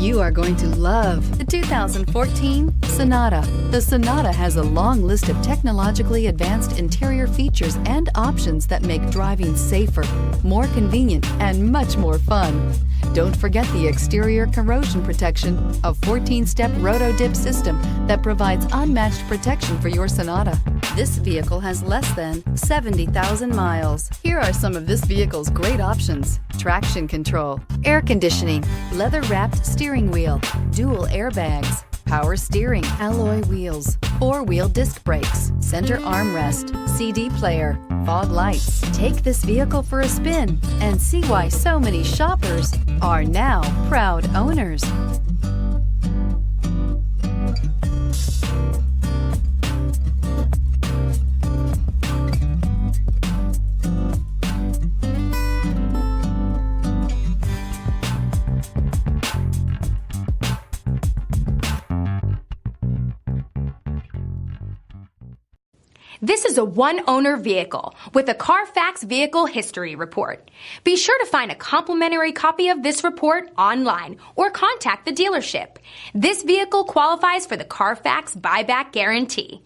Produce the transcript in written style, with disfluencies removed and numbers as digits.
You are going to love the 2014 Sonata. The Sonata has a long list of technologically advanced interior features and options that make driving safer, more convenient, and much more fun. Don't forget the exterior corrosion protection, a 14-step roto-dip system that provides unmatched protection for your Sonata. This vehicle has less than 70,000 miles. Here are some of this vehicle's great options: traction control, air conditioning, leather-wrapped steering wheel, dual airbags, power steering, alloy wheels, four-wheel disc brakes, center armrest, CD player, fog lights. Take this vehicle for a spin and see why so many shoppers are now proud owners. This is a one-owner vehicle with a Carfax Vehicle History Report. Be sure to find a complimentary copy of this report online or contact the dealership. This vehicle qualifies for the Carfax Buyback Guarantee.